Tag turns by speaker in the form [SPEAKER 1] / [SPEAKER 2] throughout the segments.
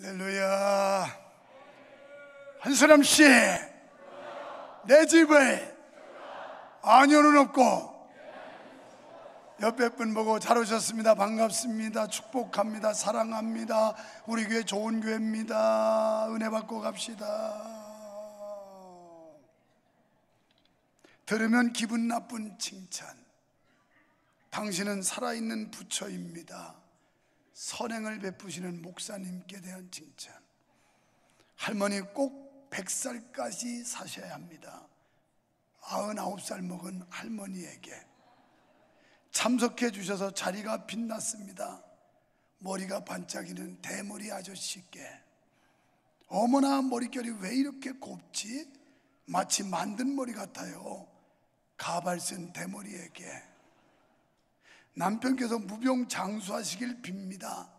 [SPEAKER 1] 할렐루야. 한사람씨, 내 집에 아녀는 없고. 옆에 분 보고 잘 오셨습니다. 반갑습니다. 축복합니다. 사랑합니다. 우리 교회 좋은 교회입니다. 은혜 받고 갑시다. 들으면 기분 나쁜 칭찬. 당신은 살아있는 부처입니다. 선행을 베푸시는 목사님께 대한 칭찬. 할머니 꼭 100살까지 사셔야 합니다. 99살 먹은 할머니에게 참석해 주셔서 자리가 빛났습니다. 머리가 반짝이는 대머리 아저씨께, 어머나 머릿결이 왜 이렇게 곱지? 마치 만든 머리 같아요. 가발 쓴 대머리에게, 남편께서 무병장수하시길 빕니다.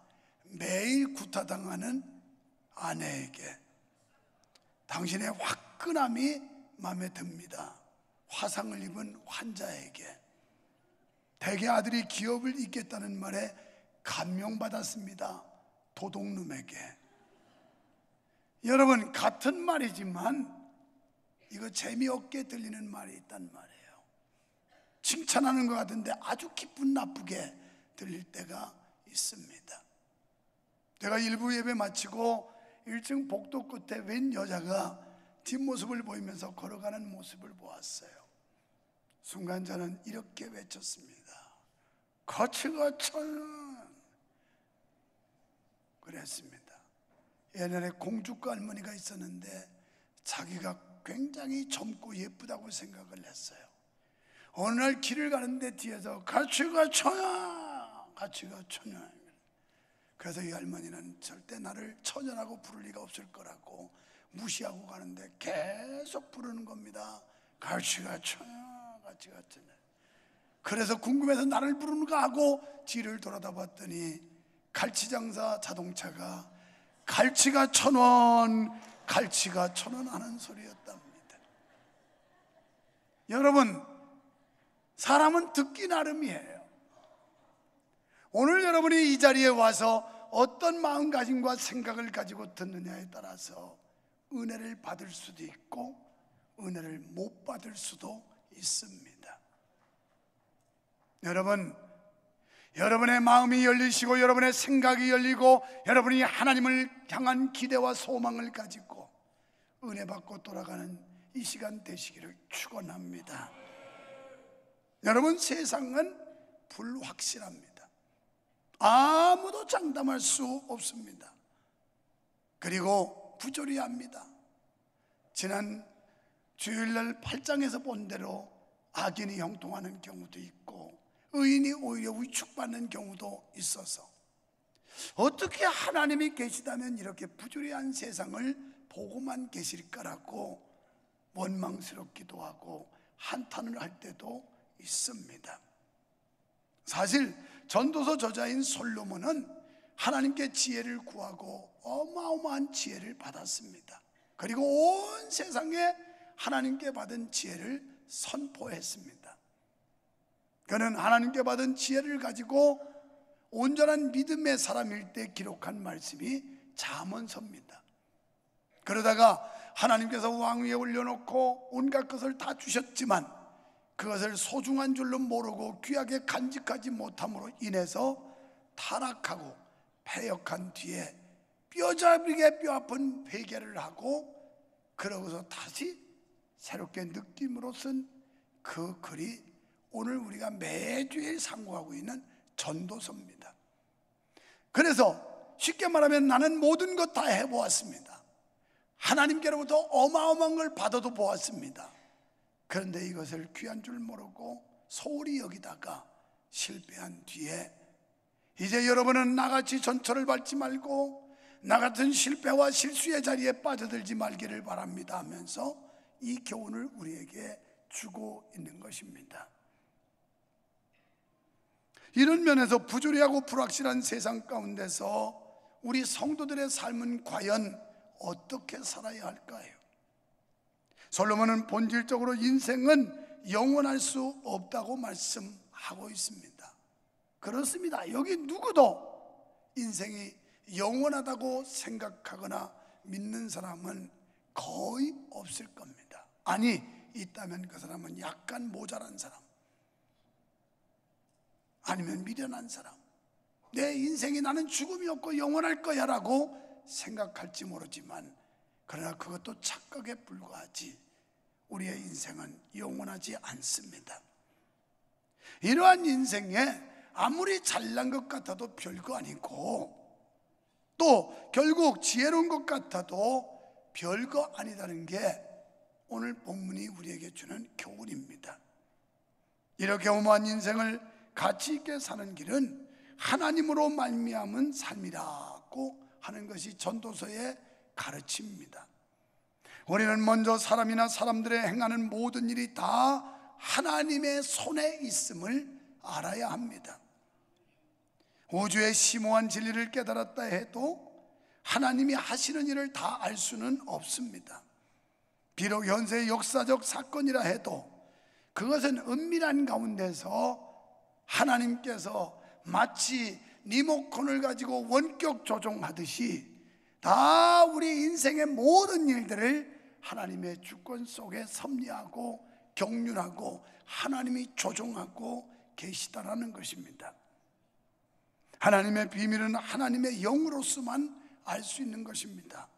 [SPEAKER 1] 매일 구타당하는 아내에게, 당신의 화끈함이 마음에 듭니다. 화상을 입은 환자에게, 대개 아들이 기업을 잇겠다는 말에 감명받았습니다. 도둑놈에게. 여러분, 같은 말이지만 이거 재미없게 들리는 말이 있단 말이에요. 칭찬하는 것 같은데 아주 기분 나쁘게 들릴 때가 있습니다. 제가 일부 예배 마치고 1층 복도 끝에 웬 여자가 뒷모습을 보이면서 걸어가는 모습을 보았어요. 순간 저는 이렇게 외쳤습니다. 가치가 천원. 그랬습니다. 옛날에 공주과 할머니가 있었는데 자기가 굉장히 젊고 예쁘다고 생각을 했어요. 어느 날 길을 가는데 뒤에서 가치가 천원, 가치가 천원. 그래서 이 할머니는 절대 나를 천연하고 부를 리가 없을 거라고 무시하고 가는데 계속 부르는 겁니다. 가치가 천원, 가치가 천원. 그래서 궁금해서 나를 부르는가 하고 뒤를 돌아다 봤더니 갈치장사 자동차가 갈치가 천원, 갈치가 천원 하는 소리였답니다. 여러분, 사람은 듣기 나름이에요. 오늘 여러분이 이 자리에 와서 어떤 마음가짐과 생각을 가지고 듣느냐에 따라서 은혜를 받을 수도 있고 은혜를 못 받을 수도 있습니다. 여러분, 여러분의 마음이 열리시고 여러분의 생각이 열리고 여러분이 하나님을 향한 기대와 소망을 가지고 은혜 받고 돌아가는 이 시간 되시기를 축원합니다. 여러분, 세상은 불확실합니다. 아무도 장담할 수 없습니다. 그리고 부조리합니다. 지난 주일날 8장에서 본 대로 악인이 형통하는 경우도 있고 의인이 오히려 위축받는 경우도 있어서 어떻게 하나님이 계시다면 이렇게 부조리한 세상을 보고만 계실까라고 원망스럽기도 하고 한탄을 할 때도 있습니다. 사실 전도서 저자인 솔로몬은 하나님께 지혜를 구하고 어마어마한 지혜를 받았습니다. 그리고 온 세상에 하나님께 받은 지혜를 선포했습니다. 그는 하나님께 받은 지혜를 가지고 온전한 믿음의 사람일 때 기록한 말씀이 잠언서입니다. 그러다가 하나님께서 왕 위에 올려놓고 온갖 것을 다 주셨지만 그것을 소중한 줄로 모르고 귀하게 간직하지 못함으로 인해서 타락하고 패역한 뒤에 뼈저리게 뼈아픈 회개를 하고 그러고서 다시 새롭게 느낌으로 쓴 그 글이 오늘 우리가 매주일 상고하고 있는 전도서입니다. 그래서 쉽게 말하면 나는 모든 것 다 해보았습니다. 하나님께로부터 어마어마한 걸 받아도 보았습니다. 그런데 이것을 귀한 줄 모르고 소홀히 여기다가 실패한 뒤에 이제 여러분은 나같이 전철을 밟지 말고 나 같은 실패와 실수의 자리에 빠져들지 말기를 바랍니다 하면서 이 교훈을 우리에게 주고 있는 것입니다. 이런 면에서 부조리하고 불확실한 세상 가운데서 우리 성도들의 삶은 과연 어떻게 살아야 할까요? 솔로몬은 본질적으로 인생은 영원할 수 없다고 말씀하고 있습니다. 그렇습니다. 여기 누구도 인생이 영원하다고 생각하거나 믿는 사람은 거의 없을 겁니다. 아니, 있다면 그 사람은 약간 모자란 사람, 아니면 미련한 사람, 내 인생이 나는 죽음이 없고 영원할 거야 라고 생각할지 모르지만, 그러나 그것도 착각에 불과하지 우리의 인생은 영원하지 않습니다. 이러한 인생에 아무리 잘난 것 같아도 별거 아니고, 또 결국 지혜로운 것 같아도 별거 아니다는 게 오늘 본문이 우리에게 주는 교훈입니다. 이렇게 오묘한 인생을 가치 있게 사는 길은 하나님으로 말미암은 삶이라고 하는 것이 전도서의 가르침입니다. 우리는 먼저 사람이나 사람들의 행하는 모든 일이 다 하나님의 손에 있음을 알아야 합니다. 우주의 심오한 진리를 깨달았다 해도 하나님이 하시는 일을 다 알 수는 없습니다. 비록 현세의 역사적 사건이라 해도 그것은 은밀한 가운데서 하나님께서 마치 리모컨을 가지고 원격 조종하듯이 다 우리 인생의 모든 일들을 하나님의 주권 속에 섭리하고 경륜하고 하나님이 조종하고 계시다라는 것입니다. 하나님의 비밀은 하나님의 영으로서만 알 수 있는 것입니다.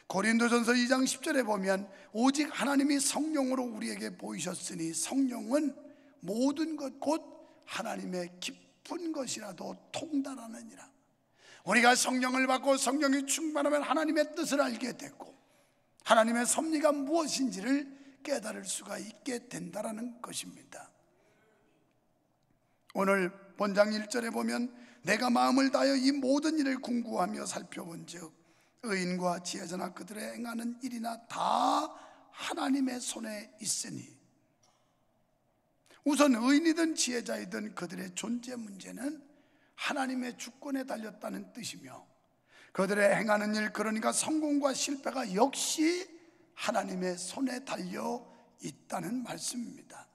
[SPEAKER 1] 고린도전서 2장 10절에 보면 오직 하나님이 성령으로 우리에게 보이셨으니 성령은 모든 것 곧 하나님의 깊은 것이라도 통달하느니라. 우리가 성령을 받고 성령이 충만하면 하나님의 뜻을 알게 되고 하나님의 섭리가 무엇인지를 깨달을 수가 있게 된다는 것입니다. 오늘 본장 1절에 보면 내가 마음을 다하여 이 모든 일을 궁구하며 살펴본 즉 의인과 지혜자나 그들의 행하는 일이나 다 하나님의 손에 있으니, 우선 의인이든 지혜자이든 그들의 존재 문제는 하나님의 주권에 달렸다는 뜻이며 그들의 행하는 일, 그러니까 성공과 실패가 역시 하나님의 손에 달려 있다는 말씀입니다.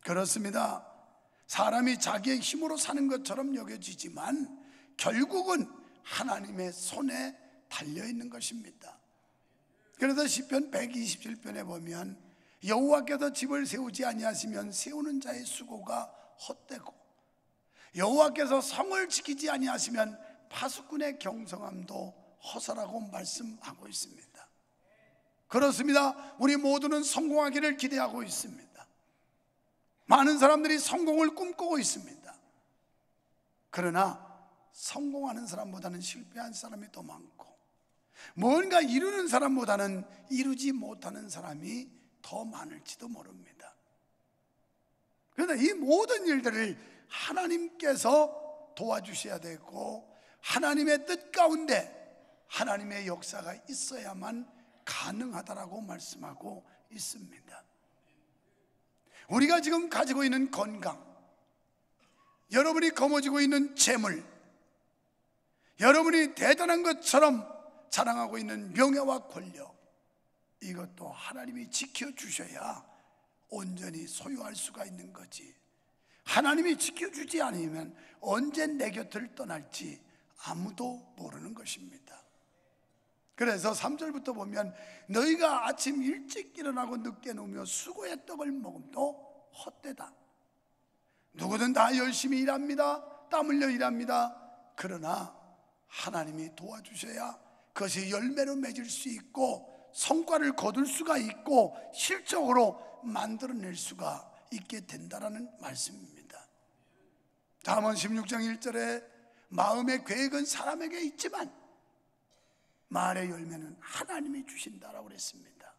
[SPEAKER 1] 그렇습니다. 사람이 자기의 힘으로 사는 것처럼 여겨지지만 결국은 하나님의 손에 달려있는 것입니다. 그래서 시편 127편에 보면 여호와께서 집을 세우지 아니하시면 세우는 자의 수고가 헛되고 여호와께서 성을 지키지 아니하시면 파수꾼의 경성함도 허사라고 말씀하고 있습니다. 그렇습니다. 우리 모두는 성공하기를 기대하고 있습니다. 많은 사람들이 성공을 꿈꾸고 있습니다. 그러나 성공하는 사람보다는 실패한 사람이 더 많고 뭔가 이루는 사람보다는 이루지 못하는 사람이 더 많을지도 모릅니다. 그런데 이 모든 일들을 하나님께서 도와주셔야 되고 하나님의 뜻 가운데 하나님의 역사가 있어야만 가능하다라고 말씀하고 있습니다. 우리가 지금 가지고 있는 건강, 여러분이 거머쥐고 있는 재물, 여러분이 대단한 것처럼 자랑하고 있는 명예와 권력, 이것도 하나님이 지켜주셔야 온전히 소유할 수가 있는 거지. 하나님이 지켜주지 않으면 언제 내 곁을 떠날지 아무도 모르는 것입니다. 그래서 3절부터 보면 너희가 아침 일찍 일어나고 늦게 누우며 수고의 떡을 먹음도 헛되다. 누구든 다 열심히 일합니다. 땀 흘려 일합니다. 그러나 하나님이 도와주셔야 그것이 열매로 맺을 수 있고 성과를 거둘 수가 있고 실적으로 만들어낼 수가 있게 된다는 말씀입니다. 잠언 16장 1절에 마음의 계획은 사람에게 있지만 말의 열매는 하나님이 주신다라고 그랬습니다.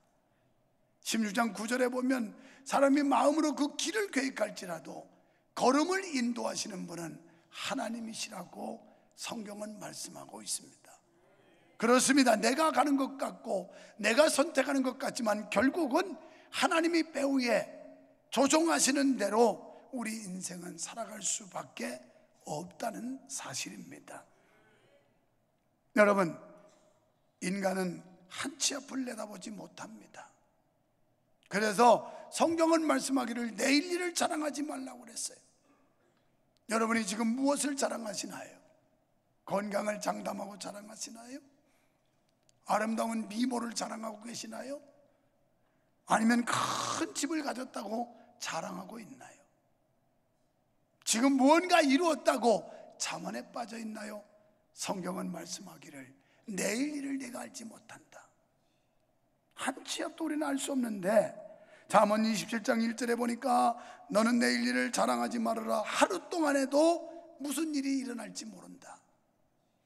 [SPEAKER 1] 16장 9절에 보면 사람이 마음으로 그 길을 계획할지라도 걸음을 인도하시는 분은 하나님이시라고 성경은 말씀하고 있습니다. 그렇습니다. 내가 가는 것 같고 내가 선택하는 것 같지만 결국은 하나님이 배후에 조종하시는 대로 우리 인생은 살아갈 수밖에 없다는 사실입니다. 여러분, 인간은 한치 앞을 내다보지 못합니다. 그래서 성경은 말씀하기를 내일 일을 자랑하지 말라고 그랬어요. 여러분이 지금 무엇을 자랑하시나요? 건강을 장담하고 자랑하시나요? 아름다운 미모를 자랑하고 계시나요? 아니면 큰 집을 가졌다고 자랑하고 있나요? 지금 무언가 이루었다고 자만에 빠져 있나요? 성경은 말씀하기를 내일 일을 내가 알지 못한다. 한치 앞도 우리는 알 수 없는데, 잠언 27장 1절에 보니까 너는 내일 일을 자랑하지 말아라. 하루 동안에도 무슨 일이 일어날지 모른다.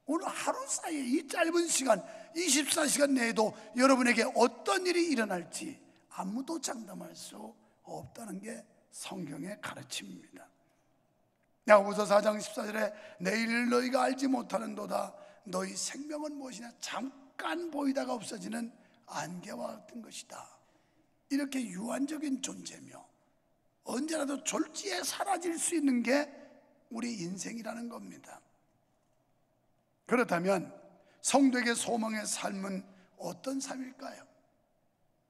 [SPEAKER 1] 오늘 하루 사이에 이 짧은 시간 24시간 내에도 여러분에게 어떤 일이 일어날지 아무도 장담할 수 없다는 게 성경의 가르침입니다. 야고보서 4장 14절에 내일 너희가 알지 못하는도다. 너희 생명은 무엇이냐? 잠깐 보이다가 없어지는 안개와 같은 것이다. 이렇게 유한적인 존재며 언제라도 졸지에 사라질 수 있는 게 우리 인생이라는 겁니다. 그렇다면 성도에게 소망의 삶은 어떤 삶일까요?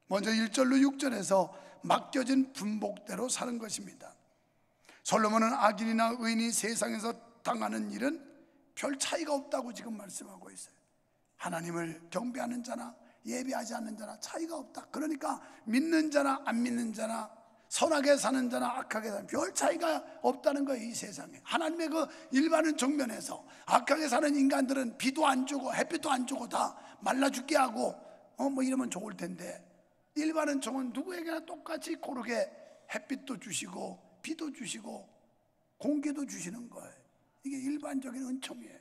[SPEAKER 1] 먼저 1절로 6절에서 맡겨진 분복대로 사는 것입니다. 솔로몬은 악인이나 의인이 세상에서 당하는 일은 별 차이가 없다고 지금 말씀하고 있어요. 하나님을 경배하는 자나 예배하지 않는 자나 차이가 없다. 그러니까 믿는 자나 안 믿는 자나 선하게 사는 자나 악하게 사는 별 차이가 없다는 거예요. 이 세상에 하나님의 그 일반은 정면에서 악하게 사는 인간들은 비도 안 주고 햇빛도 안 주고 다 말라 죽게 하고 뭐 이러면 좋을 텐데, 일반은 정은 누구에게나 똑같이 고르게 햇빛도 주시고 비도 주시고 공기도 주시는 거예요. 이게 일반적인 은총이에요.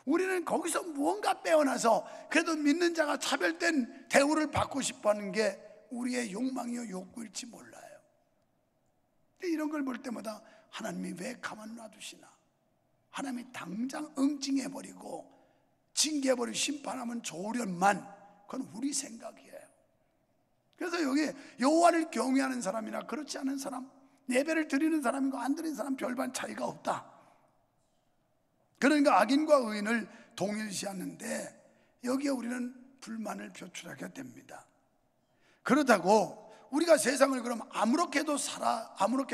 [SPEAKER 1] 우리는 거기서 무언가 빼어나서 그래도 믿는 자가 차별된 대우를 받고 싶어하는 게 우리의 욕망이요 욕구일지 몰라요. 이런 걸 볼 때마다 하나님이 왜 가만 놔두시나? 하나님이 당장 응징해버리고 징계해버리고 심판하면 좋으련만, 그건 우리 생각이에요. 그래서 여기 여호와를 경외하는 사람이나 그렇지 않은 사람, 예배를 드리는 사람과 안 드리는 사람 별반 차이가 없다. 그러니까 악인과 의인을 동일시하는데 여기에 우리는 불만을 표출하게 됩니다. 그렇다고 우리가 세상을 그럼 아무렇게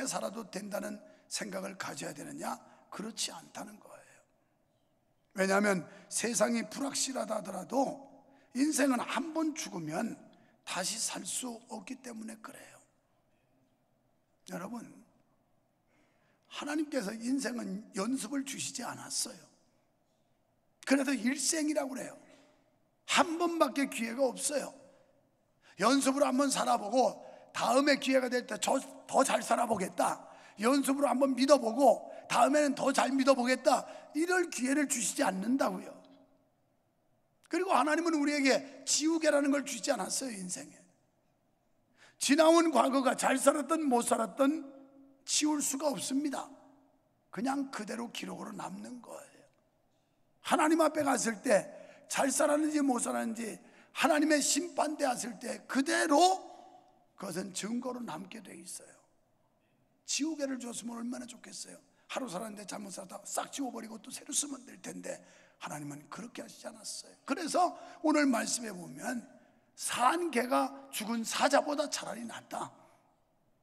[SPEAKER 1] 살아도 된다는 생각을 가져야 되느냐? 그렇지 않다는 거예요. 왜냐하면 세상이 불확실하다 하더라도 인생은 한 번 죽으면 다시 살 수 없기 때문에 그래요. 여러분, 하나님께서 인생은 연습을 주시지 않았어요. 그래서 일생이라고 그래요. 한 번밖에 기회가 없어요. 연습으로 한번 살아보고 다음에 기회가 될 때 더 잘 살아보겠다, 연습으로 한번 믿어보고 다음에는 더 잘 믿어보겠다, 이럴 기회를 주시지 않는다고요. 그리고 하나님은 우리에게 지우개라는 걸 주지 않았어요. 인생에 지나온 과거가 잘 살았든 못 살았든 지울 수가 없습니다. 그냥 그대로 기록으로 남는 거예요. 하나님 앞에 갔을 때 잘 살았는지 못 살았는지 하나님의 심판대 왔을 때 그대로 그것은 증거로 남게 돼 있어요. 지우개를 줬으면 얼마나 좋겠어요. 하루 살았는데 잘못 살다가 싹 지워버리고 또 새로 쓰면 될 텐데 하나님은 그렇게 하시지 않았어요. 그래서 오늘 말씀에 보면 산 개가 죽은 사자보다 차라리 낫다.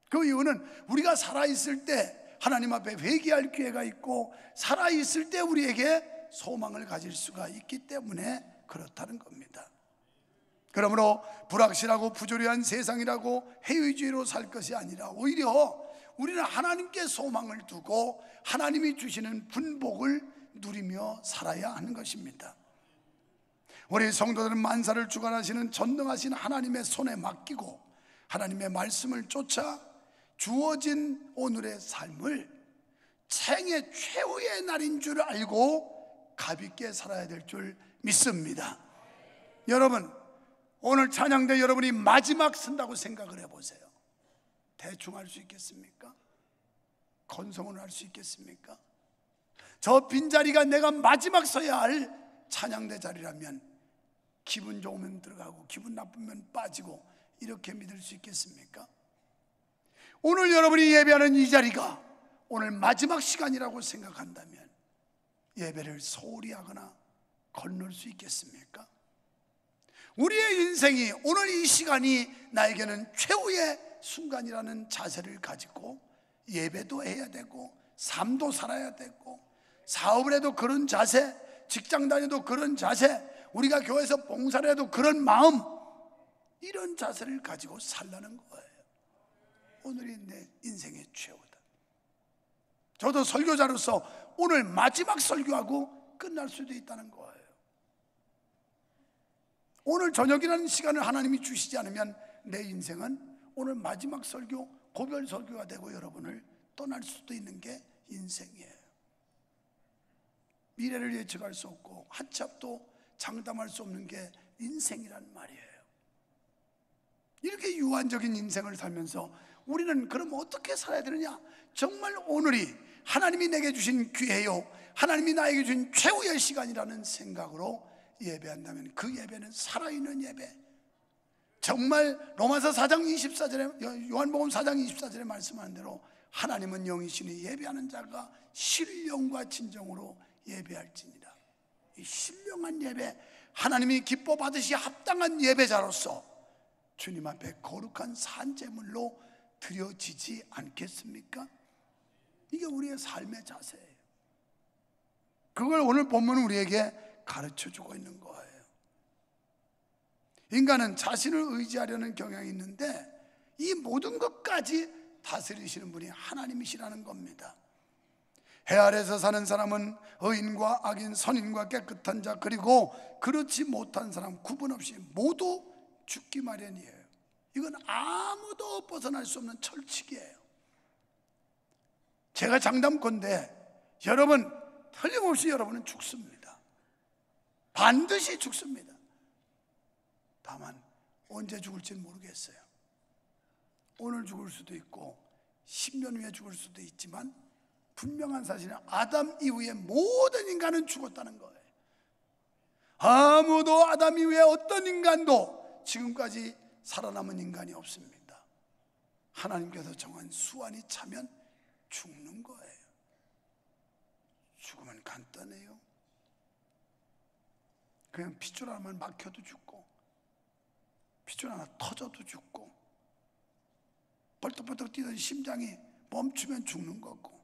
[SPEAKER 1] 그 이유는 우리가 살아있을 때 하나님 앞에 회개할 기회가 있고 살아있을 때 우리에게 소망을 가질 수가 있기 때문에 그렇다는 겁니다. 그러므로 불확실하고 부조리한 세상이라고 해의주의로 살 것이 아니라 오히려 우리는 하나님께 소망을 두고 하나님이 주시는 분복을 누리며 살아야 하는 것입니다. 우리 성도들은 만사를 주관하시는 전능하신 하나님의 손에 맡기고 하나님의 말씀을 쫓아 주어진 오늘의 삶을 생애 최후의 날인 줄 알고 가볍게 살아야 될 줄 믿습니다. 여러분, 오늘 찬양대 여러분이 마지막 쓴다고 생각을 해보세요. 대충 할 수 있겠습니까? 건성으로 할 수 있겠습니까? 저 빈자리가 내가 마지막 서야 할 찬양대 자리라면 기분 좋으면 들어가고 기분 나쁘면 빠지고 이렇게 믿을 수 있겠습니까? 오늘 여러분이 예배하는 이 자리가 오늘 마지막 시간이라고 생각한다면 예배를 소홀히 하거나 건널 수 있겠습니까? 우리의 인생이 오늘 이 시간이 나에게는 최후의 순간이라는 자세를 가지고 예배도 해야 되고 삶도 살아야 되고 사업을 해도 그런 자세, 직장 다녀도 그런 자세, 우리가 교회에서 봉사를 해도 그런 마음, 이런 자세를 가지고 살라는 거예요. 오늘이 내 인생의 최후다. 저도 설교자로서 오늘 마지막 설교하고 끝날 수도 있다는 거예요. 오늘 저녁이라는 시간을 하나님이 주시지 않으면 내 인생은 오늘 마지막 설교, 고별 설교가 되고 여러분을 떠날 수도 있는 게 인생이에요. 미래를 예측할 수 없고 한치 앞도 장담할 수 없는 게 인생이란 말이에요. 이렇게 유한적인 인생을 살면서 우리는 그럼 어떻게 살아야 되느냐? 정말 오늘이 하나님이 내게 주신 기회요, 하나님이 나에게 주신 최후의 시간이라는 생각으로 예배한다면 그 예배는 살아있는 예배. 정말 로마서 4장 24절에, 요한복음 4장 24절에 말씀하는 대로 하나님은 영이시니 예배하는 자가 신령과 진정으로 예배할지니라. 이 신령한 예배, 하나님이 기뻐 받으시 합당한 예배자로서 주님 앞에 거룩한 산제물로 드려지지 않겠습니까? 이게 우리의 삶의 자세예요. 그걸 오늘 본문은 우리에게 가르쳐주고 있는 거예요. 인간은 자신을 의지하려는 경향이 있는데 이 모든 것까지 다스리시는 분이 하나님이시라는 겁니다. 해 아래서 사는 사람은 의인과 악인, 선인과 깨끗한 자, 그리고 그렇지 못한 사람 구분 없이 모두 죽기 마련이에요. 이건 아무도 벗어날 수 없는 철칙이에요. 제가 장담컨대 여러분, 틀림없이 여러분은 죽습니다. 반드시 죽습니다. 다만 언제 죽을지는 모르겠어요. 오늘 죽을 수도 있고 10년 후에 죽을 수도 있지만 분명한 사실은 아담 이후에 모든 인간은 죽었다는 거예요. 아무도 아담 이후에 어떤 인간도 지금까지 살아남은 인간이 없습니다. 하나님께서 정한 수완이 차면 죽는 거예요. 죽으면 간단해요. 그냥 핏줄 하나만 막혀도 죽고, 핏줄 하나 터져도 죽고, 벌떡벌떡 뛰던 심장이 멈추면 죽는 거고.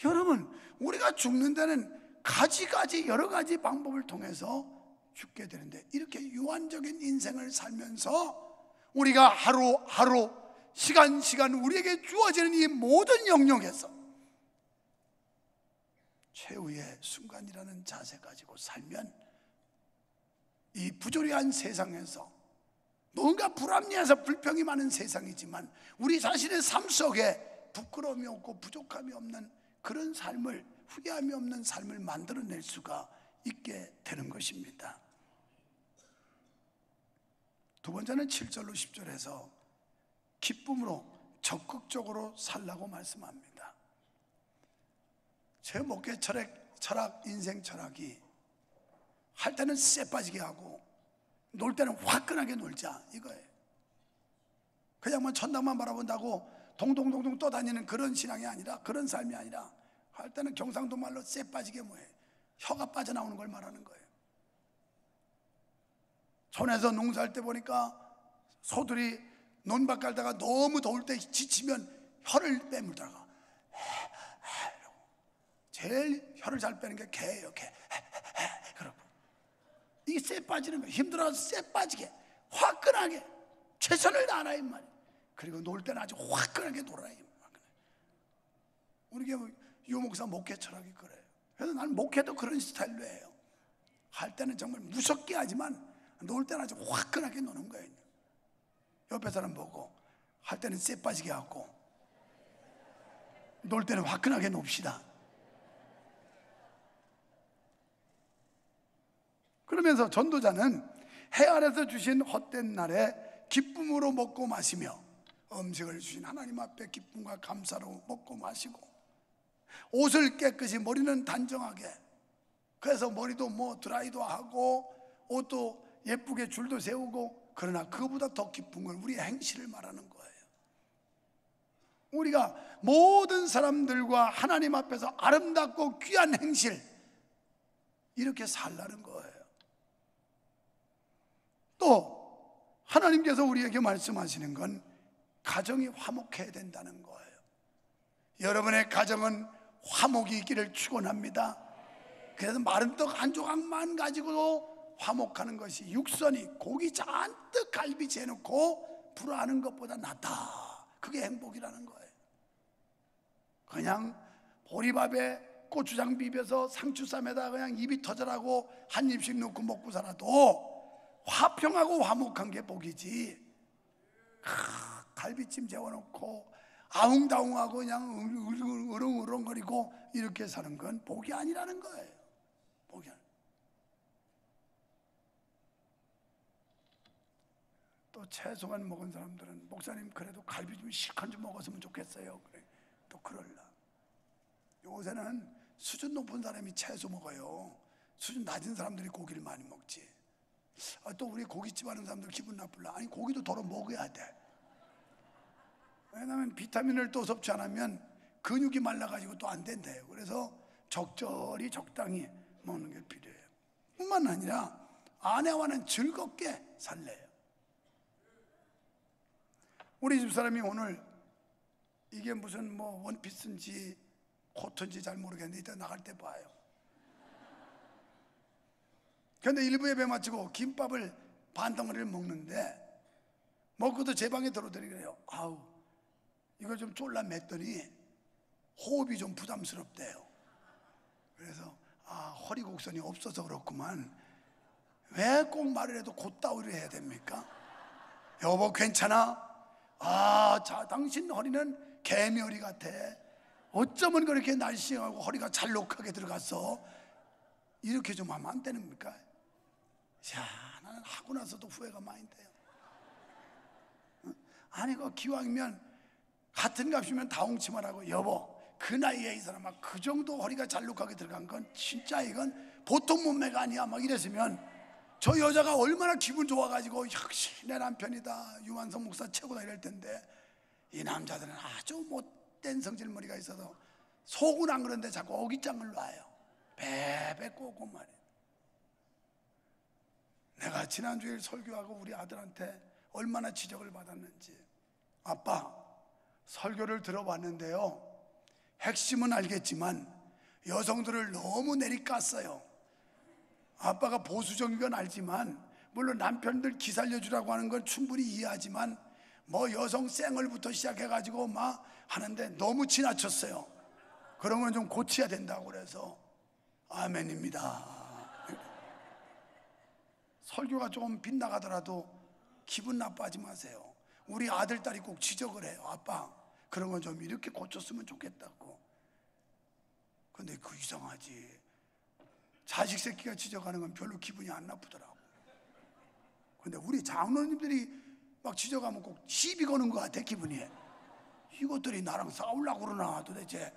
[SPEAKER 1] 여러분, 우리가 죽는 데는 가지가지 여러 가지 방법을 통해서 죽게 되는데, 이렇게 유한적인 인생을 살면서 우리가 하루하루 시간 우리에게 주어지는 이 모든 영역에서 최후의 순간이라는 자세 가지고 살면 이 부조리한 세상에서, 뭔가 불합리해서 불평이 많은 세상이지만 우리 자신의 삶 속에 부끄러움이 없고 부족함이 없는 그런 삶을, 후회함이 없는 삶을 만들어낼 수가 있게 되는 것입니다. 두 번째는 7절로 10절에서 기쁨으로 적극적으로 살라고 말씀합니다. 제 목회 철학, 인생 철학이 할 때는 쎄 빠지게 하고 놀 때는 화끈하게 놀자, 이거예요. 그냥 뭐 천당만 바라본다고 동동동동 떠다니는 그런 신앙이 아니라, 그런 삶이 아니라, 할 때는 경상도 말로 쎄 빠지게 뭐해, 혀가 빠져나오는 걸 말하는 거예요. 촌에서 농사할 때 보니까 소들이 논밭 갈다가 너무 더울 때 지치면 혀를 빼물다가 제일 혀를 잘 빼는 게 개예요. 개. 그러고 이게 쎄 빠지는 거예요. 힘들어서 쎄 빠지게 화끈하게 최선을 다하라 이 말이에요. 그리고 놀 때는 아주 화끈하게 놀아야 해요. 우리 교회 유 목사 목회 철학이 그래요. 그래서 나는 목회도 그런 스타일로 해요. 할 때는 정말 무섭게 하지만 놀 때는 아주 화끈하게 노는 거예요. 옆에 사람 보고 할 때는 쎄 빠지게 하고 놀 때는 화끈하게 놉시다. 그러면서 전도자는 해 아래서 주신 헛된 날에 기쁨으로 먹고 마시며, 음식을 주신 하나님 앞에 기쁨과 감사로 먹고 마시고, 옷을 깨끗이, 머리는 단정하게, 그래서 머리도 뭐 드라이도 하고 옷도 예쁘게 줄도 세우고, 그러나 그거보다 더 기쁜 건 우리의 행실을 말하는 거예요. 우리가 모든 사람들과 하나님 앞에서 아름답고 귀한 행실, 이렇게 살라는 거예요. 또 하나님께서 우리에게 말씀하시는 건 가정이 화목해야 된다는 거예요. 여러분의 가정은 화목이 있기를 축원합니다. 그래서 마른 떡 한 조각만 가지고도 화목하는 것이 육선이 고기 잔뜩 갈비 재놓고 불화하는 것보다 낫다. 그게 행복이라는 거예요. 그냥 보리밥에 고추장 비벼서 상추쌈에다 그냥 입이 터져라고 한 입씩 넣고 먹고 살아도 화평하고 화목한 게 복이지, 갈비찜 재워놓고 아웅다웅하고 그냥 으렁으렁거리고 이렇게 사는 건 복이 아니라는 거예요. 복이 아니라. 또 채소만 먹은 사람들은 목사님 그래도 갈비 좀 실컷 좀 먹었으면 좋겠어요. 그래. 또 그럴라. 요새는 수준 높은 사람이 채소 먹어요. 수준 낮은 사람들이 고기를 많이 먹지. 또 우리 고깃집 하는 사람들 기분 나쁠라. 아니 고기도 덜어 먹어야 돼. 왜냐하면 비타민을 또 섭취 안 하면 근육이 말라가지고 또 안 된대요. 그래서 적절히 적당히 먹는 게 필요해요. 뿐만 아니라 아내와는 즐겁게 살래요. 우리 집사람이 오늘 이게 무슨 뭐 원피스인지 코트인지 잘 모르겠는데 이따 나갈 때 봐요. 그런데 일부 예배 마치고 김밥을 반 덩어리를 먹는데 먹고도 제 방에 들어오더니 아우 이거 좀 쫄라 맸더니 호흡이 좀 부담스럽대요. 그래서 허리 곡선이 없어서 그렇구만. 왜 꼭 말을 해도 곧다우를 해야 됩니까? 여보 괜찮아? 자 당신 허리는 개미허리 같아. 어쩌면 그렇게 날씬하고 허리가 잘록하게 들어갔어. 이렇게 좀 하면 안 되는입니까? 나는 하고 나서도 후회가 많이 돼요. 아니 그 기왕이면 같은 값이면 다홍치마라고 여보 그 나이에 이 사람아 그 정도 허리가 잘록하게 들어간 건 진짜 이건 보통 몸매가 아니야 막 이랬으면 저 여자가 얼마나 기분 좋아가지고 역시 내 남편이다 유한성 목사 최고다 이럴 텐데 이 남자들은 아주 못된 성질머리가 있어서 속은 안 그런데 자꾸 어깃장을 놔요. 베베 꼬고 말이에요. 내가 지난주에 설교하고 우리 아들한테 얼마나 지적을 받았는지. 아빠 설교를 들어봤는데요 핵심은 알겠지만 여성들을 너무 내리깠어요. 아빠가 보수적인 건 알지만 물론 남편들 기살려주라고 하는 건 충분히 이해하지만 뭐 여성 쌩얼부터 시작해가지고 막 하는데 너무 지나쳤어요. 그런 건 좀 고쳐야 된다고 그래서 아멘입니다. 설교가 조금 빗나가더라도 기분 나빠하지 마세요. 우리 아들, 딸이 꼭 지적을 해요. 아빠 그런 건 좀 이렇게 고쳤으면 좋겠다고. 근데 그 이상하지. 자식 새끼가 지적하는 건 별로 기분이 안 나쁘더라고. 근데 우리 장로님들이 막 지적하면 꼭 시비 거는 것 같아 기분이. 이것들이 나랑 싸우려고 그러나 도대체.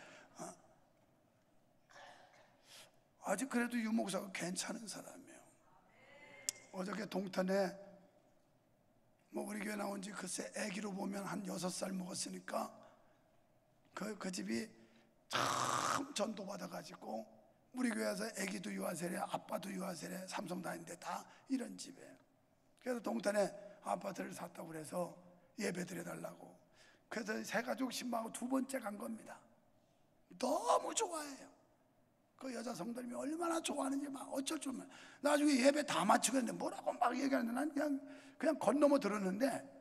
[SPEAKER 1] 아직 그래도 유 목사가 괜찮은 사람이에요. 어저께 동탄에 뭐 우리 교회 나온 지 글쎄 애기로 보면 한 6살 먹었으니까 그 집이 참 전도받아가지고 우리 교회에서 애기도 유아세례 아빠도 유아세례 삼성 다니는데 다 이런 집이에요. 그래서 동탄에 아파트를 샀다고 그래서 예배 드려달라고. 그래서 세 가족 신방하고 2번째 간 겁니다. 너무 좋아해요. 그 여자 성도님이 얼마나 좋아하는지 막 어쩔 줄 몰라. 나중에 예배 다 마치고 했는데 뭐라고 막 얘기하는데 난 그냥 건너머 들었는데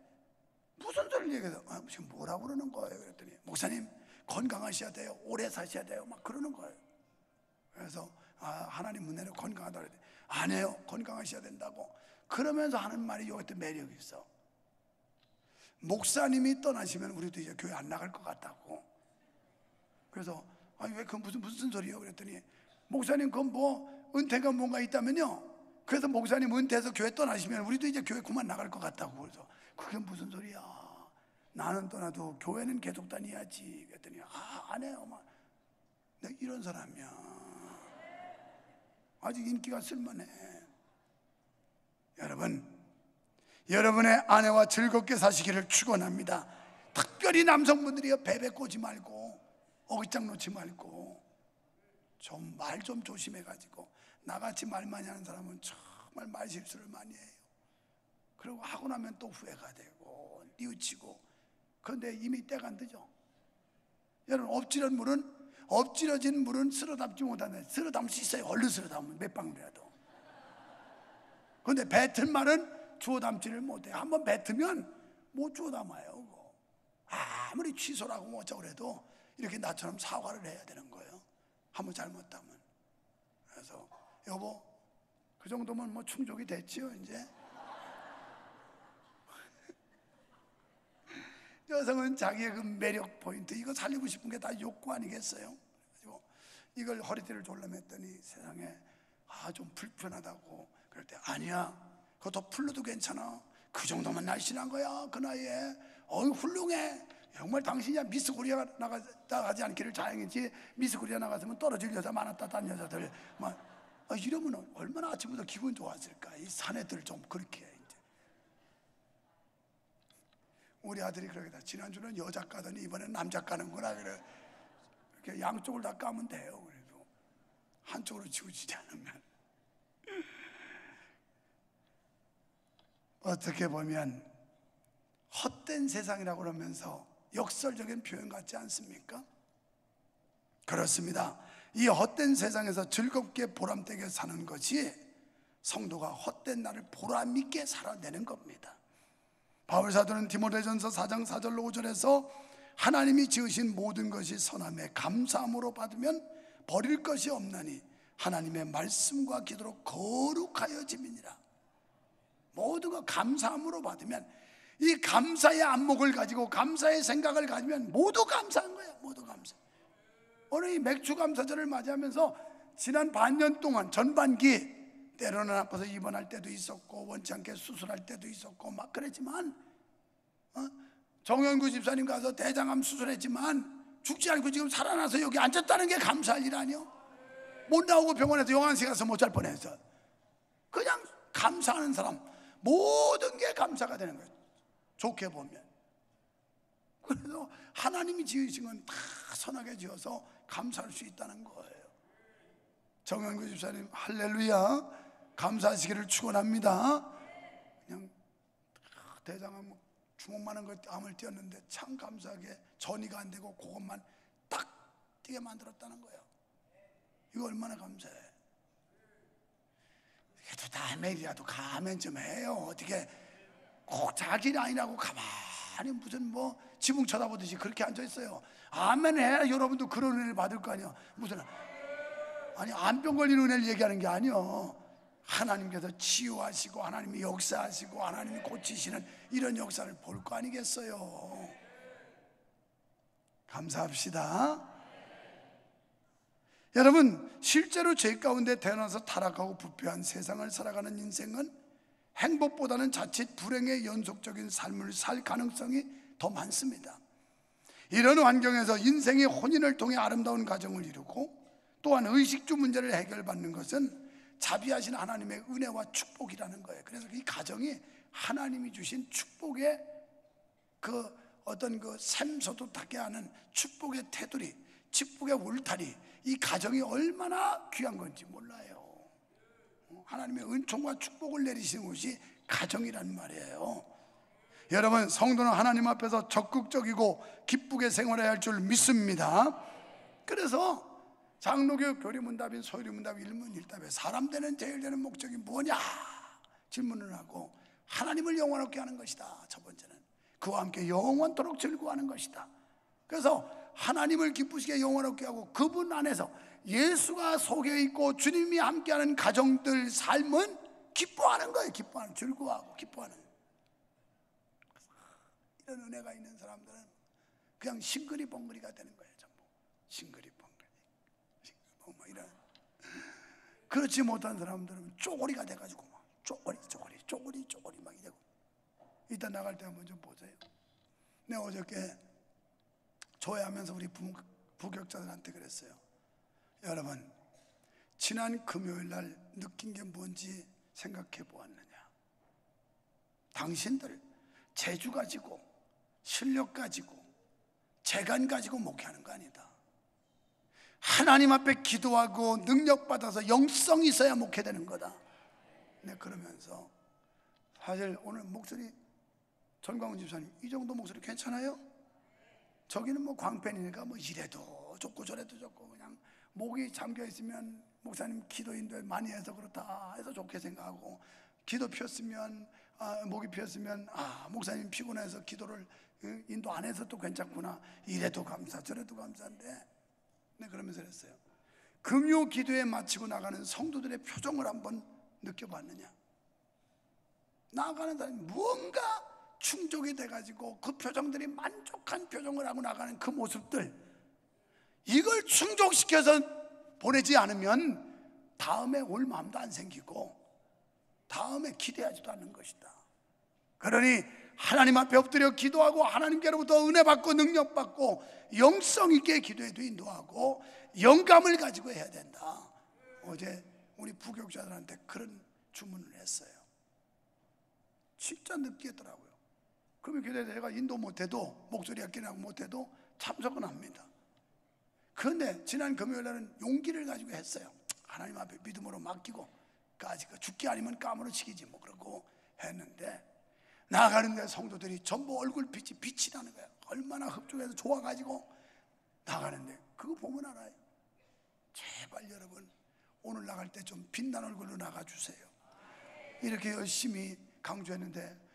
[SPEAKER 1] 무슨 소리를 얘기해서 지금 뭐라고 그러는 거예요? 그랬더니 목사님 건강하셔야 돼요. 오래 사셔야 돼요. 막 그러는 거예요. 그래서 하나님 은혜로 건강하다 그랬더니 안 해요. 건강하셔야 된다고. 그러면서 하는 말이 여기 또 매력이 있어. 목사님이 떠나시면 우리도 이제 교회 안 나갈 것 같다고. 그래서 아니 왜 그 무슨 소리예요? 그랬더니 목사님 그건 뭐 은퇴가 뭔가 있다면요. 그래서 목사님 은퇴해서 교회 떠나시면 우리도 이제 교회 그만 나갈 것 같다고. 그래서 그게 무슨 소리야? 나는 떠나도 교회는 계속 다녀야지. 그랬더니 안 해요. 막. 내가 이런 사람이야. 아직 인기가 쓸만해. 여러분, 여러분의 아내와 즐겁게 사시기를 축원합니다. 특별히 남성분들이요 베베 꼬지 말고 어깃장 놓지 말고 좀 말 좀 조심해가지고. 나같이 말 많이 하는 사람은 정말 말 실수를 많이 해요. 그리고 하고 나면 또 후회가 되고 뉘우치고. 그런데 이미 때가 안 되죠. 여러분 엎지른 물은 엎질러진 물은 쓸어 담지 못하네. 쓸어 담을 수 있어요. 얼른 쓸어 담으면 몇 방울이라도. 그런데 뱉은 말은 주워 담지를 못해요. 한번 뱉으면 못 주워 담아요. 그거. 아무리 취소라고 뭐 어쩌고 그래도 이렇게 나처럼 사과를 해야 되는 거예요. 한번 잘못하면. 그래서 여보, 그 정도면 뭐 충족이 됐지요 이제. 여성은 자기의 그 매력 포인트, 이거 살리고 싶은 게 다 욕구 아니겠어요? 그리고 이걸 허리띠를 졸라맸더니 세상에 좀 불편하다고 그럴 때, 아니야, 그것도 풀러도 괜찮아. 그 정도면 날씬한 거야 그 나이에. 훌륭해. 정말 당신이야 미스 코리아 나가지 않기를 다행이지. 미스 코리아 나갔으면 떨어질 여자 많았다. 딴 여자들 막 이러면 얼마나 아침부터 기분 좋았을까. 이 사내들 좀 그렇게 해. 우리 아들이 그러겠다. 지난주는 여자 까더니 이번엔 남자 까는구나. 그래. 이렇게 양쪽을 다 까면 돼요. 그래도 한쪽으로 치우치지 않으면. 어떻게 보면 헛된 세상이라고 그러면서 역설적인 표현 같지 않습니까? 그렇습니다. 이 헛된 세상에서 즐겁게 보람되게 사는 것이 성도가 헛된 날을 보람있게 살아내는 겁니다. 바울 사도는 디모데전서 4장 4절로 5절에서 하나님이 지으신 모든 것이 선함에 감사함으로 받으면 버릴 것이 없나니 하나님의 말씀과 기도로 거룩하여짐이니라. 모든 거 감사함으로 받으면, 이 감사의 안목을 가지고 감사의 생각을 가지면 모두 감사한 거야. 모두 감사. 오늘 이 맥주 감사절을 맞이하면서 지난 반년 동안 전반기 때로는 아파서 입원할 때도 있었고 원치 않게 수술할 때도 있었고 막 그랬지만, 정연구 집사님 가서 대장암 수술했지만 죽지 않고 지금 살아나서 여기 앉았다는 게 감사할 일 아니요? 못 나오고 병원에서 영안실 가서 못 잘 뻔했어. 그냥 감사하는 사람, 모든 게 감사가 되는 거예요. 좋게 보면. 그래서 하나님이 지으신 건 다 선하게 지어서 감사할 수 있다는 거예요. 정연구 집사님 할렐루야, 감사하시기를 축원합니다. 그냥 대장암 주먹만한 거 암을 띄었는데 참 감사하게 전이가 안 되고 그것만 딱 띄게 만들었다는 거예요. 이거 얼마나 감사해. 그래도 다음에라도 가면 좀 해요. 어떻게 꼭 자기 일 아니라고 가만히 무슨 뭐 지붕 쳐다보듯이 그렇게 앉아있어요. 아멘 해야 여러분도 그런 은혜를 받을 거 아니야. 무슨 아니 암병 걸린 은혜를 얘기하는 게 아니요. 하나님께서 치유하시고 하나님이 역사하시고 하나님이 고치시는 이런 역사를 볼 거 아니겠어요. 감사합시다. 여러분, 실제로 죄 가운데 태어나서 타락하고 부패한 세상을 살아가는 인생은 행복보다는 자칫 불행의 연속적인 삶을 살 가능성이 더 많습니다. 이런 환경에서 인생의 혼인을 통해 아름다운 가정을 이루고 또한 의식주 문제를 해결받는 것은 자비하신 하나님의 은혜와 축복이라는 거예요. 그래서 이 가정이 하나님이 주신 축복의 그 어떤 그 샘소도 닿게 하는 축복의 테두리, 축복의 울타리, 이 가정이 얼마나 귀한 건지 몰라요. 하나님의 은총과 축복을 내리시는 곳이 가정이란 말이에요. 여러분, 성도는 하나님 앞에서 적극적이고 기쁘게 생활해야 할 줄 믿습니다. 그래서 장로교육 교리문답인 소유리문답 일문일답에 사람 되는 제일 되는 목적이 뭐냐 질문을 하고 하나님을 영원롭게 하는 것이다. 첫 번째는 그와 함께 영원토록 즐거워하는 것이다. 그래서 하나님을 기쁘시게 영원롭게 하고 그분 안에서 예수가 속에 있고 주님이 함께하는 가정들 삶은 기뻐하는 거예요. 기뻐하는, 즐거워하고 기뻐하는. 이런 은혜가 있는 사람들은 그냥 싱그리벙그리가 되는 거예요. 전부 싱그리벙그리 뭐 이런. 그렇지 못한 사람들은 쪼고리가 돼가지고 막 쪼고리 막 이러고. 이따 나갈 때 한번 좀 보세요. 내가 어저께 조회하면서 우리 부격자들한테 그랬어요. 여러분, 지난 금요일 날 느낀 게 뭔지 생각해 보았느냐? 당신들 재주 가지고 실력 가지고 재간 가지고 목회하는 거 아니다. 하나님 앞에 기도하고 능력 받아서 영성이 있어야 목회되는 거다. 네, 그러면서 사실 오늘 목소리 전광훈 집사님 이 정도 목소리 괜찮아요? 저기는 뭐 광팬이니까 뭐 이래도 좁고 저래도 좁고 그냥 목이 잠겨 있으면 목사님 기도 인도 많이 해서 그렇다 해서 좋게 생각하고, 기도 피었으면 목이 피었으면 목사님 피곤해서 기도를 인도 안 해서 또 괜찮구나, 이래도 감사 저래도 감사인데, 네, 그러면서 그랬어요. 금요 기도에 마치고 나가는 성도들의 표정을 한번 느껴봤느냐? 나가는 사람이 무언가 충족이 돼가지고 그 표정들이 만족한 표정을 하고 나가는 그 모습들, 이걸 충족시켜서 보내지 않으면 다음에 올 마음도 안 생기고 다음에 기대하지도 않는 것이다. 그러니 하나님 앞에 엎드려 기도하고 하나님께로부터 은혜 받고 능력 받고 영성 있게 기도에도 인도하고 영감을 가지고 해야 된다. 어제 우리 부교육자들한테 그런 주문을 했어요. 진짜 느끼더라고요. 그러면 기도에 내가 인도 못해도, 목소리가 끼나고 못해도 참석은 합니다. 그런데 지난 금요일날은 용기를 가지고 했어요. 하나님 앞에 믿음으로 맡기고 죽기 아니면 까무러 치기지 뭐 그러고 했는데, 나가는데 성도들이 전부 얼굴빛이 빛이 나는 거야. 얼마나 흡족해서 좋아가지고 나가는데, 그거 보면 알아요. 제발 여러분, 오늘 나갈 때 좀 빛난 얼굴로 나가주세요. 이렇게 열심히 강조했는데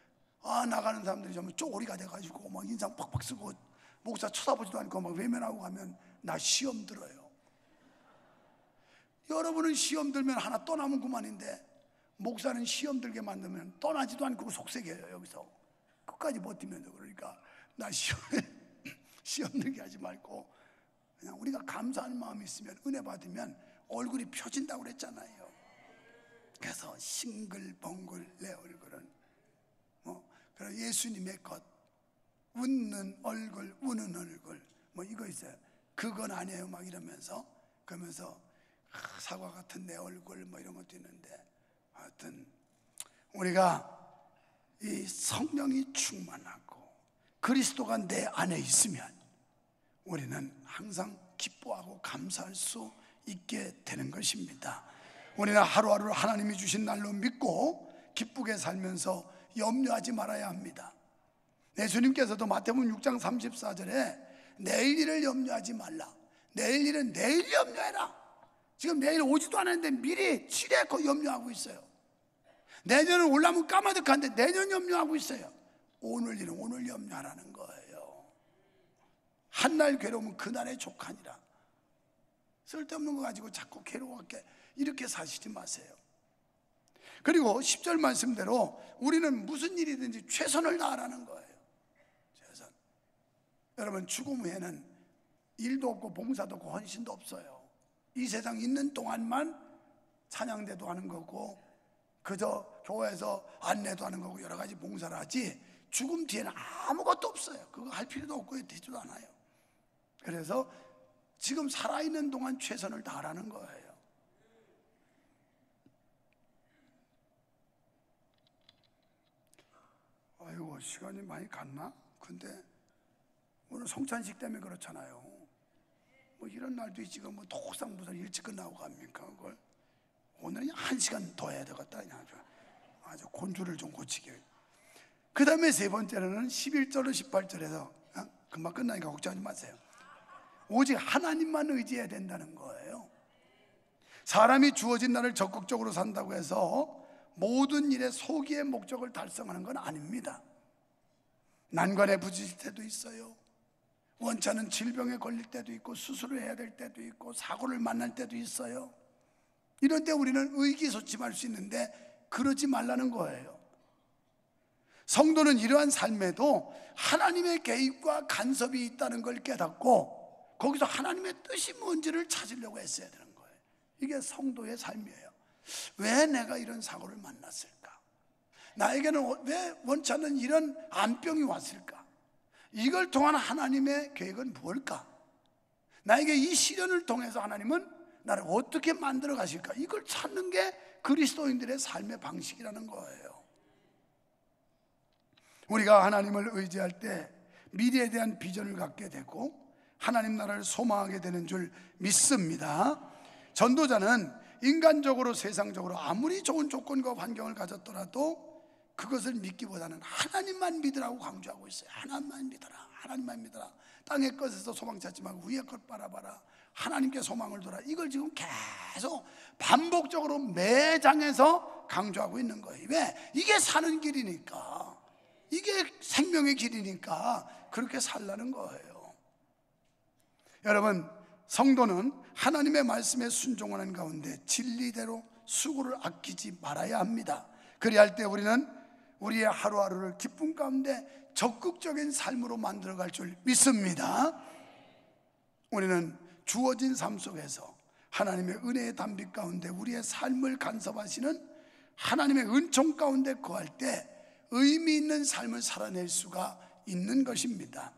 [SPEAKER 1] 나가는 사람들이 전부 쪼그리가 돼가지고 막 인상 팍팍 쓰고 목사 쳐다보지도 않고 막 외면하고 가면 나 시험 들어요. 여러분은 시험 들면 하나 떠나면 그만인데, 목사는 시험 들게 만들면 떠나지도 않고 속색여요. 여기서 끝까지 버티면서. 그러니까 나 시험 들게 하지 말고 그냥 우리가 감사하는 마음이 있으면, 은혜 받으면 얼굴이 펴진다고 그랬잖아요. 그래서 싱글벙글 내 얼굴은 그런 예수님의 것, 웃는 얼굴, 우는 얼굴 뭐 이거 있어요. 그건 아니에요 막 이러면서, 그러면서 사과 같은 내 얼굴 뭐 이런 것도 있는데, 하여튼 우리가 이 성령이 충만하고 그리스도가 내 안에 있으면 우리는 항상 기뻐하고 감사할 수 있게 되는 것입니다. 우리는 하루하루를 하나님이 주신 날로 믿고 기쁘게 살면서 염려하지 말아야 합니다. 예수님께서도 마태복음 6장 34절에 내일 일을 염려하지 말라, 내일 일은 내일 염려해라. 지금 내일 오지도 않았는데 미리 치레고 염려하고 있어요. 내년은 올라면 까마득한데 내년 염려하고 있어요. 오늘 일은 오늘 염려하라는 거예요. 한날 괴로우면 그날의 족하니라. 쓸데없는 거 가지고 자꾸 괴로워하게 이렇게 사시지 마세요. 그리고 10절 말씀대로 우리는 무슨 일이든지 최선을 다하라는 거예요. 최선. 여러분, 죽음 후에는 일도 없고 봉사도 없고 헌신도 없어요. 이 세상 있는 동안만 찬양대도 하는 거고 그저 교회에서 안내도 하는 거고 여러 가지 봉사를 하지, 죽음 뒤에는 아무것도 없어요. 그거 할 필요도 없고 되지도 않아요. 그래서 지금 살아있는 동안 최선을 다하라는 거예요. 아이고, 시간이 많이 갔나? 근데 오늘 성찬식 때문에 그렇잖아요. 뭐 이런 날도 있지가 뭐 독상 무슨 일찍 끝나고 갑니까? 그걸 오늘 1시간 더 해야 되겠다. 아주 곤주를 좀 고치게. 그 다음에 세 번째로는 11절로 18절에서 금방 끝나니까 걱정하지 마세요. 오직 하나님만 의지해야 된다는 거예요. 사람이 주어진 날을 적극적으로 산다고 해서 모든 일에 소기의 목적을 달성하는 건 아닙니다. 난관에 부딪힐 때도 있어요. 원치 않은 질병에 걸릴 때도 있고 수술을 해야 될 때도 있고 사고를 만날 때도 있어요. 이런 때 우리는 의기소침할 수 있는데 그러지 말라는 거예요. 성도는 이러한 삶에도 하나님의 개입과 간섭이 있다는 걸 깨닫고 거기서 하나님의 뜻이 뭔지를 찾으려고 애써야 되는 거예요. 이게 성도의 삶이에요. 왜 내가 이런 사고를 만났을까? 나에게는 왜 원치 않는 이런 암병이 왔을까? 이걸 통한 하나님의 계획은 뭘까? 나에게 이 시련을 통해서 하나님은 나를 어떻게 만들어 가실까? 이걸 찾는 게 그리스도인들의 삶의 방식이라는 거예요. 우리가 하나님을 의지할 때 미래에 대한 비전을 갖게 되고 하나님 나라를 소망하게 되는 줄 믿습니다. 전도자는 인간적으로 세상적으로 아무리 좋은 조건과 환경을 가졌더라도 그것을 믿기보다는 하나님만 믿으라고 강조하고 있어요. 하나님만 믿어라, 하나님만 믿어라. 땅의 것에서 소망 찾지 말고 위의 것 바라봐라. 하나님께 소망을 둬라. 이걸 지금 계속 반복적으로 매 장에서 강조하고 있는 거예요. 왜? 이게 사는 길이니까, 이게 생명의 길이니까 그렇게 살라는 거예요. 여러분, 성도는 하나님의 말씀에 순종하는 가운데 진리대로 수고를 아끼지 말아야 합니다. 그리할 때 우리는 우리의 하루하루를 기쁨 가운데 적극적인 삶으로 만들어갈 줄 믿습니다. 우리는 주어진 삶 속에서 하나님의 은혜의 담비 가운데 우리의 삶을 간섭하시는 하나님의 은총 가운데 거할 때 의미 있는 삶을 살아낼 수가 있는 것입니다.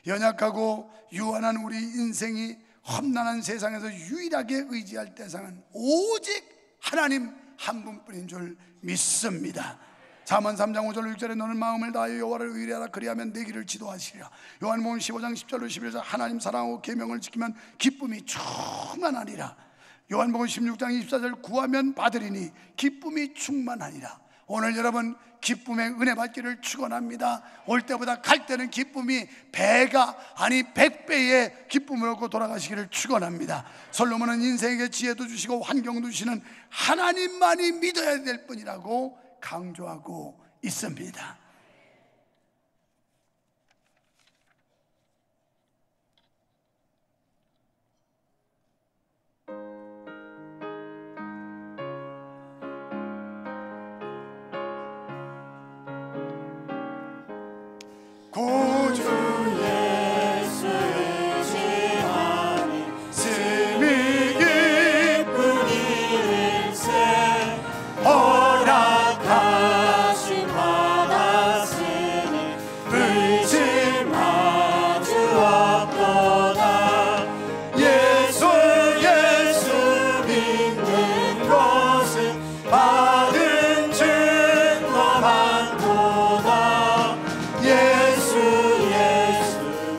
[SPEAKER 1] 연약하고 유한한 우리 인생이 험난한 세상에서 유일하게 의지할 대상은 오직 하나님 한 분뿐인 줄 믿습니다. 잠언 3장 5절 6절에 너는 마음을 다하여 여호와를 의뢰하라. 그리하면 내 길을 지도하시리라. 요한복음 15장 10절로 11절 하나님 사랑하고 계명을 지키면 기쁨이 충만하리라. 요한복음 16장 24절 구하면 받으리니 기쁨이 충만하리라. 오늘 여러분 기쁨의 은혜 받기를 축원합니다. 올 때보다 갈 때는 기쁨이 배가 아니 100배의 기쁨을 얻고 돌아가시기를 축원합니다. 솔로몬은 인생에게 지혜도 주시고 환경도 주시는 하나님만이 믿어야 될 뿐이라고 강조하고 있습니다. 구주 예수 의지하니 심히 기쁜 일일세 허락하심 받았으니 의심하지 없도다. 예수 믿는 것은 받은 증거 많도다. 예수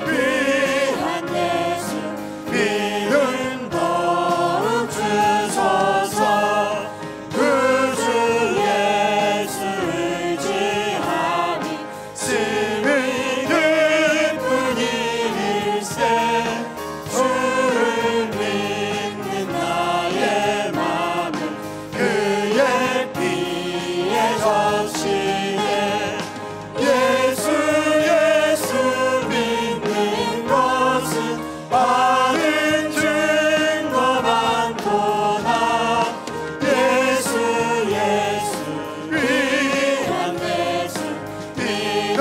[SPEAKER 1] 위한 예수 믿음 더욱 주소서. 구주 예수 의지하니 심히 기쁜 일일세 주를 믿는 나의 마음을 그의 피에 적시네. 예수 믿는 것은 받은 증거 많도다. 예수 위한 예수 믿음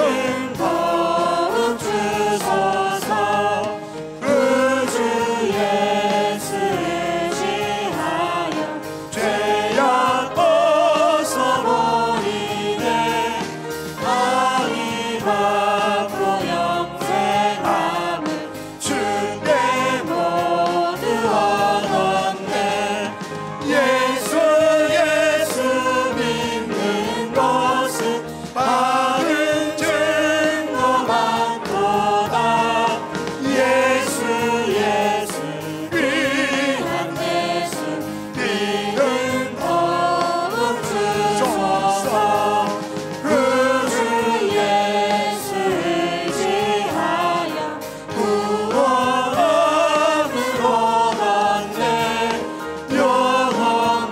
[SPEAKER 1] 더욱 주소서. 구주 예수 의지하여 죄악 벗어버리네. 하나님 앞으로 영생함을 주께 모두 얻었네. 예수 믿는 것은 받은 증거 많도다. 예수 위한 예수 믿음 더욱 주소서. 구주 예수 의지하여 구원함을 얻었네. 영원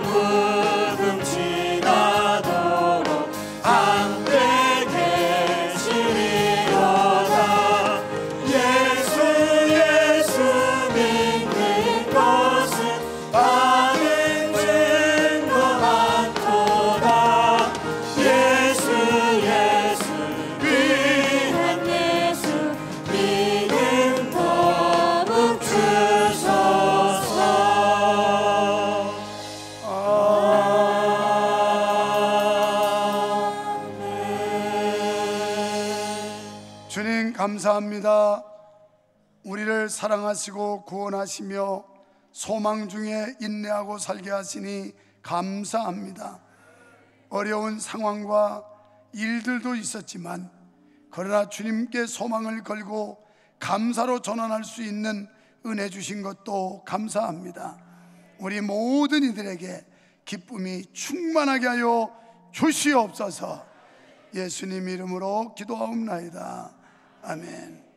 [SPEAKER 1] 무금지나도록 함께 계시리로다. 예수 믿는 것은 받은 증거 많도다. 예수 위한 예수 믿음 더욱 주소서. 아멘. 주님 감사합니다. 우리를 사랑하시고 구원하시며 소망 중에 인내하고 살게 하시니 감사합니다. 어려운 상황과 일들도 있었지만 그러나 주님께 소망을 걸고 감사로 전환할 수 있는 은혜 주신 것도 감사합니다. 우리 모든 이들에게 기쁨이 충만하게 하여 주시옵소서. 예수님 이름으로 기도하옵나이다. 아멘.